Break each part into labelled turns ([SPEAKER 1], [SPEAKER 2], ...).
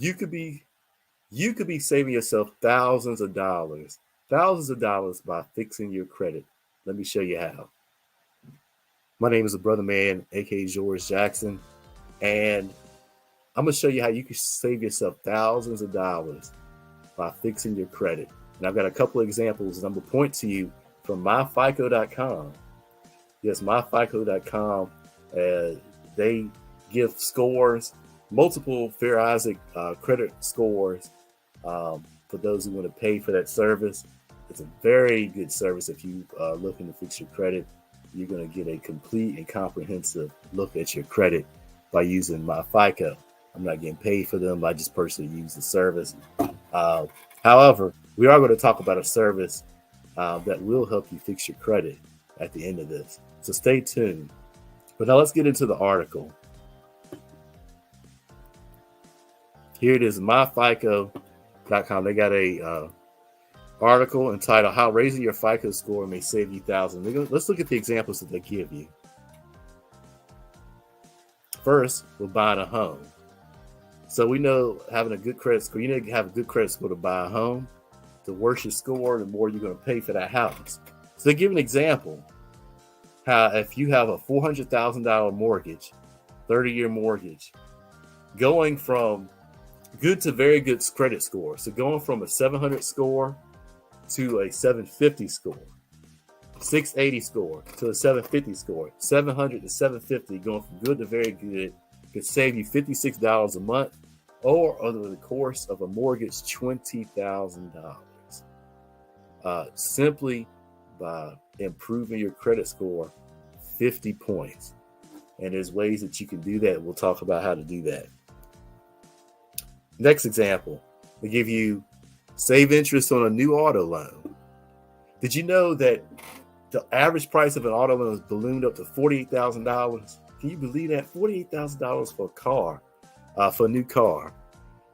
[SPEAKER 1] You could be saving yourself thousands of dollars by fixing your credit. Let me show you how. My name is Brothaman, aka George Jackson, and I'm gonna show you how you can save yourself thousands of dollars by fixing your credit. And I've got a couple of examples, and I'm gonna point to you from myfico.com. Yes, myfico.com. They give scores, multiple Fair Isaac credit scores for those who want to pay for that service. It's a very good service if you are looking to fix your credit. You're going to get a complete and comprehensive look at your credit by using MyFICO. I'm not getting paid for them. I just personally use the service. However, we are going to talk about a service that will help you fix your credit at the end of this. So stay tuned. But now let's get into the article. Here it is, myfico.com. They got a article entitled "How Raising Your FICO Score May Save You Thousands." Let's look at the examples that they give you. First, we're buying a home. So we know having a good credit score, you need to have a good credit score to buy a home. The worse your score, the more you're going to pay for that house. So they give an example. How if you have a $400,000 mortgage, 30-year mortgage, going from good to very good credit score. So going from a 700 score to a 750 score, 680 score to a 750 score, 700 to 750, going from good to very good, could save you $56 a month, or over the course of a mortgage, $20,000. Simply by improving your credit score 50 points. And there's ways that you can do that. We'll talk about how to do that. Next example, they give you save interest on a new auto loan. Did you know that the average price of an auto loan is ballooned up to $48,000? Can you believe that? $48,000 for a car, for a new car.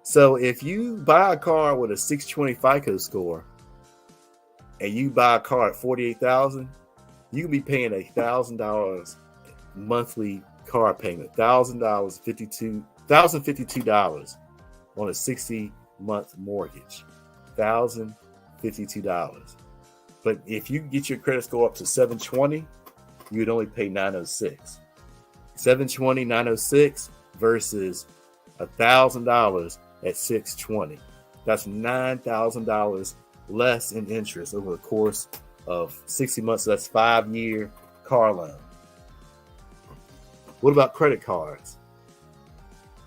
[SPEAKER 1] So if you buy a car with a 620 FICO score and you buy a car at $48,000, you can be paying $1,000 monthly car payment, $1,052 on a 60-month mortgage, $1,052. But if you get your credit score up to 720, you would only pay $906. 720, 906 versus $1,000 at 620. That's $9,000 less in interest over the course of 60 months. So that's 5-year car loan. What about credit cards?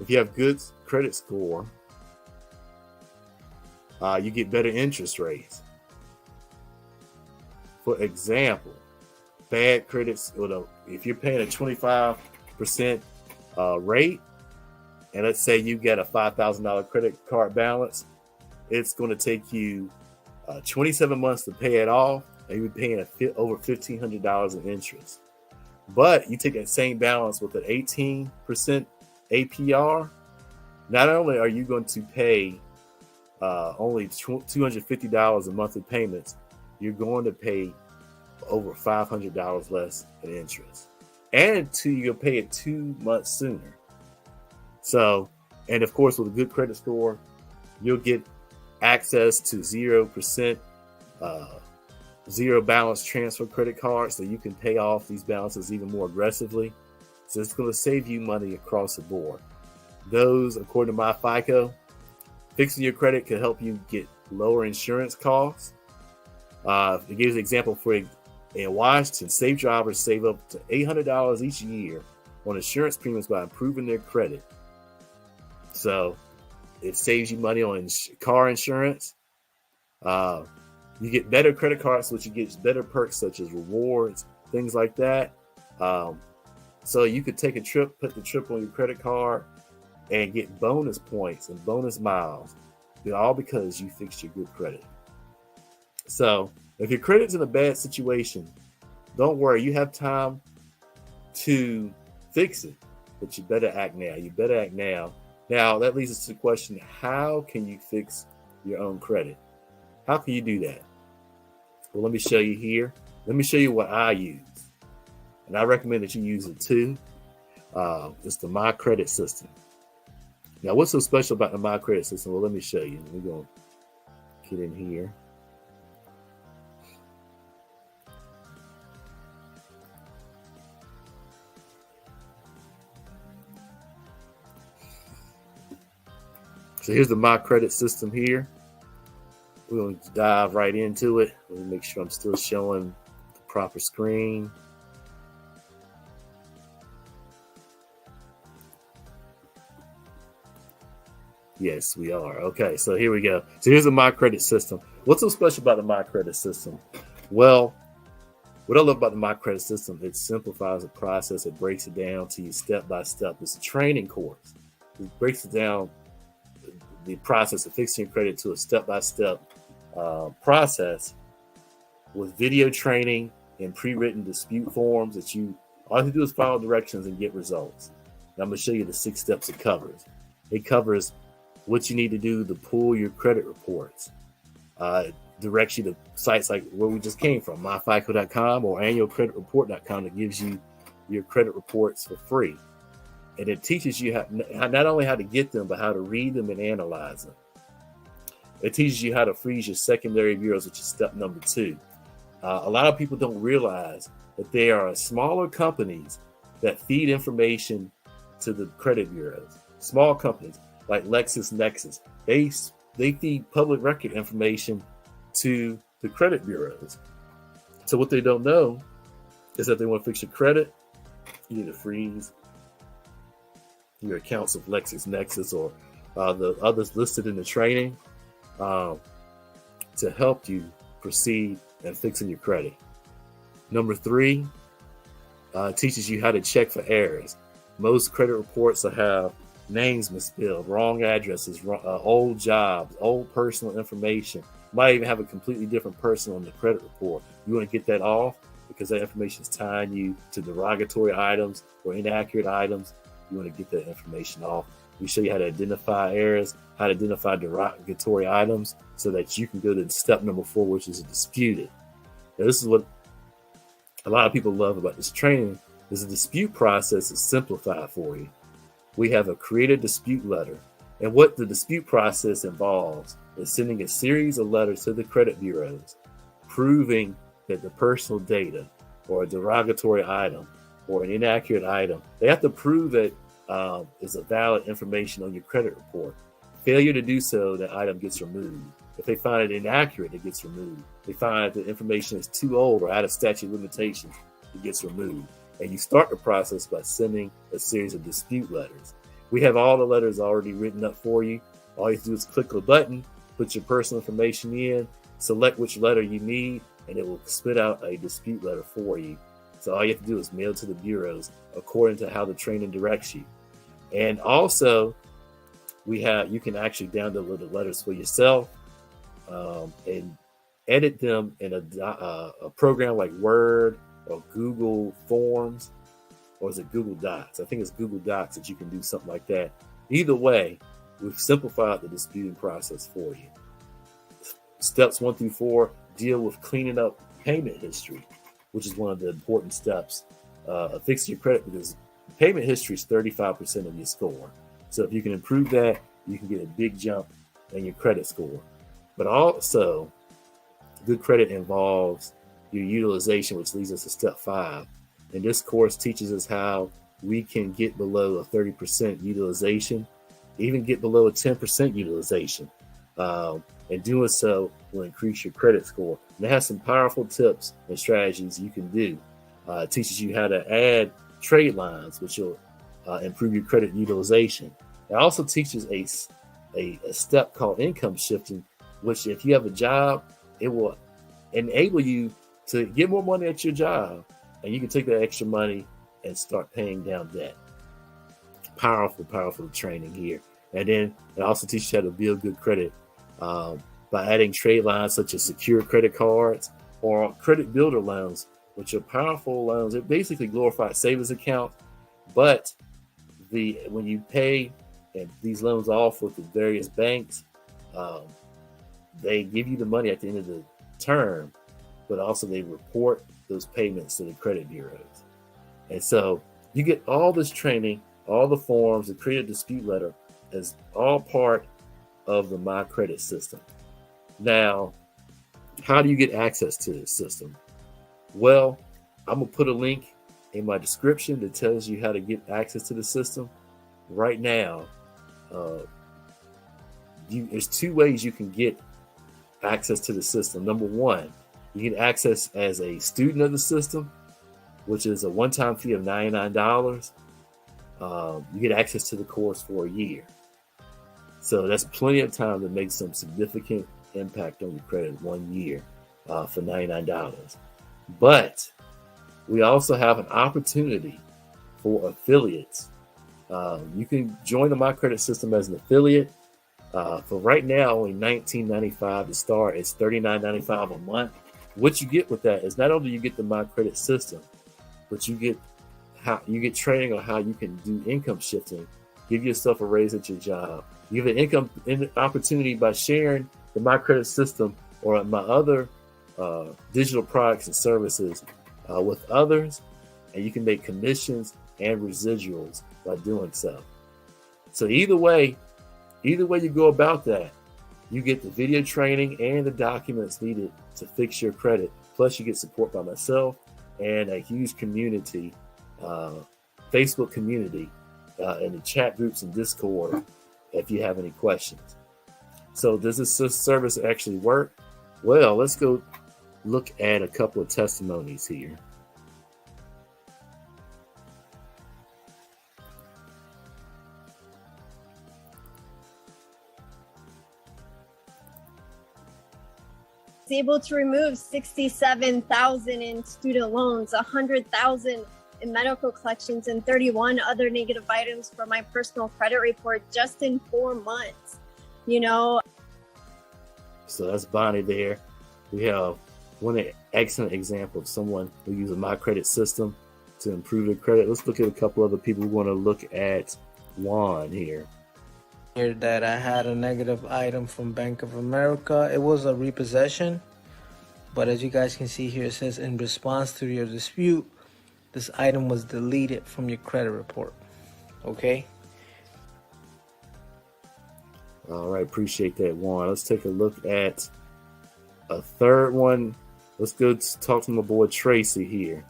[SPEAKER 1] If you have good credit score, you get better interest rates. For example, bad credits, if you're paying a 25% rate, and let's say you get a $5,000 credit card balance, it's going to take you 27 months to pay it off, and you're paying over $1,500 in interest. But you take that same balance with an 18% APR, not only are you going to pay only $250 in monthly payments, you're going to pay over $500 less in interest. And you'll pay it 2 months sooner. So, and of course, with a good credit score, you'll get access to 0%, zero balance transfer credit cards, so you can pay off these balances even more aggressively. So it's going to save you money across the board. Those, according to MyFICO, fixing your credit can help you get lower insurance costs. It gives an example for in Washington, safe drivers save up to $800 each year on insurance premiums by improving their credit. So it saves you money on car insurance. You get better credit cards, which you get better perks such as rewards, things like that. So you could take a trip, put the trip on your credit card, and get bonus points and bonus miles, all because you fixed your good credit. So if your credit's in a bad situation, don't worry, you have time to fix it, but you better act now. Now, that leads us to the question, how can you fix your own credit? How can you do that? Well, let me show you here. Let me show you what I use. And I recommend that you use it too. It's the Mycredit system. Now, what's so special about the Mycredit system? Well, let me show you. We're going to get in here. So here's the Mycredit system here. We're going to dive right into it. Let me make sure I'm still showing the proper screen. Yes, we are. Okay, so here we go. So here's the Mycredit system. What's so special about the Mycredit system? Well, what I love about the Mycredit system, it simplifies the process. It breaks it down to you step by step. It's a training course. It breaks it down, the process of fixing your credit, to a step-by-step process with video training and pre-written dispute forms that all you have to do is follow directions and get results. And I'm going to show you the 6 steps it covers. It covers what you need to do to pull your credit reports. It directs you to sites like where we just came from, myfico.com or annualcreditreport.com, that gives you your credit reports for free. And it teaches you not only how to get them, but how to read them and analyze them. It teaches you how to freeze your secondary bureaus, which is step number 2. A lot of people don't realize that there are smaller companies that feed information to the credit bureaus. Small companies like LexisNexis, they feed public record information to the credit bureaus. So what they don't know is that they want to fix your credit, you need to freeze your accounts of LexisNexis or the others listed in the training to help you proceed in fixing your credit. Number 3, teaches you how to check for errors. Most credit reports will have names misspelled, wrong addresses, old jobs, old personal information. Might even have a completely different person on the credit report. You want to get that off because that information is tying you to derogatory items or inaccurate items. You want to get that information off. We show you how to identify errors, how to identify derogatory items, so that you can go to step number 4, which is dispute it. Now, this is what a lot of people love about this training, is the dispute process is simplified for you. We have a created dispute letter. And what the dispute process involves is sending a series of letters to the credit bureaus, proving that the personal data or a derogatory item or an inaccurate item, they have to prove it is a valid information on your credit report. Failure to do so, that item gets removed. If they find it inaccurate, it gets removed. If they find the information is too old or out of statute of limitations, it gets removed. And you start the process by sending a series of dispute letters. We have all the letters already written up for you. All you have to do is click a button, put your personal information in, select which letter you need, and it will spit out a dispute letter for you. So all you have to do is mail to the bureaus according to how the training directs you. And also, you can actually download the letters for yourself and edit them in a program like Word or Google Forms, or is it Google Docs? I think it's Google Docs that you can do something like that. Either way, we've simplified the disputing process for you. Steps 1 through 4 deal with cleaning up payment history, which is one of the important steps of fixing your credit, because payment history is 35% of your score. So if you can improve that, you can get a big jump in your credit score. But also, good credit involves your utilization, which leads us to step 5. And this course teaches us how we can get below a 30% utilization, even get below a 10% utilization. And doing so will increase your credit score. And it has some powerful tips and strategies you can do. It teaches you how to add trade lines, which will improve your credit utilization. It also teaches a step called income shifting, which if you have a job, it will enable you to get more money at your job, and you can take that extra money and start paying down debt. Powerful training here. And then it also teaches you how to build good credit by adding trade lines such as secure credit cards or credit builder loans, which are powerful loans. They're basically glorified savings accounts, but when you pay these loans off with the various banks, they give you the money at the end of the term, but also they report those payments to the credit bureaus. And so you get all this training, all the forms, the creative dispute letter, is all part of the Mycredit system. Now, how do you get access to this system? Well, I'm gonna put a link in my description that tells you how to get access to the system. Right now, there's two ways you can get access to the system. Number one, you get access as a student of the system, which is a one-time fee of $99. You get access to the course for a year. So that's plenty of time to make some significant impact on your credit 1 year for $99. But we also have an opportunity for affiliates. You can join the Mycredit system as an affiliate. For right now, only $19.95 to start. It's $39.95 a month. What you get with that is not only you get the Mycredit system, but you get training on how you can do income shifting, give yourself a raise at your job. You have an income opportunity by sharing the Mycredit system or my other digital products and services with others, and you can make commissions and residuals by doing so. So either way you go about that, you get the video training and the documents needed to fix your credit. Plus, you get support by myself and a huge community, Facebook community, and the chat groups and Discord if you have any questions. So does this service actually work? Well, let's go look at a couple of testimonies here.
[SPEAKER 2] Able to remove $67,000 in student loans, $100,000 in medical collections, and 31 other negative items for my personal credit report just in 4 months.
[SPEAKER 1] So that's Bonnie there. We have one excellent example of someone who uses a Mycredit system to improve their credit. Let's look at a couple other people. We want to look at Juan here.
[SPEAKER 3] That I had a negative item from Bank of America. It was a repossession, but as you guys can see here, it says in response to your dispute, this item was deleted from your credit report. Okay.
[SPEAKER 1] All right, appreciate that, Juan. Let's take a look at a third one. Let's go talk to my boy Tracy here.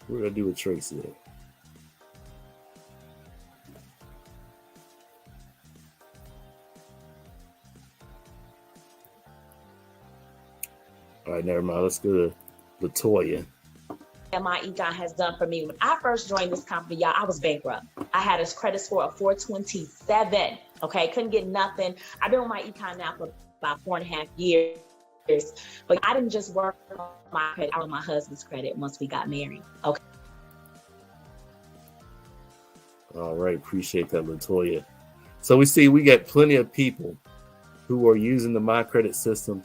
[SPEAKER 1] What are we gonna do with Tracy there? All right, never mind. Let's go to Latoya.
[SPEAKER 4] My econ has done for me. When I first joined this company, y'all, I was bankrupt. I had a credit score of 427. Okay, couldn't get nothing. I've been with my econ now for about 4.5 years. But I didn't just work on my credit, I on my husband's credit once we got married. Okay.
[SPEAKER 1] All right, appreciate that, Latoya. So we got plenty of people who are using the Mycredit system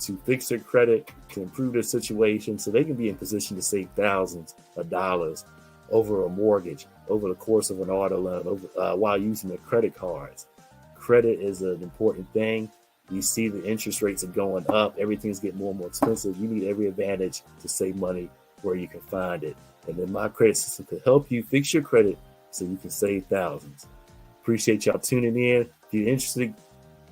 [SPEAKER 1] to fix their credit, to improve their situation, so they can be in position to save thousands of dollars over a mortgage, over the course of an auto loan, while using their credit cards. Credit is an important thing. You see the interest rates are going up. Everything's getting more and more expensive. You need every advantage to save money where you can find it. And then Mycredit system can help you fix your credit so you can save thousands. Appreciate y'all tuning in. If you're interested,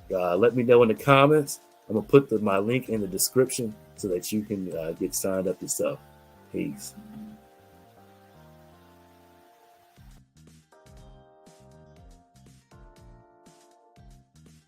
[SPEAKER 1] let me know in the comments. I'm going to put my link in the description so that you can get signed up yourself. Peace.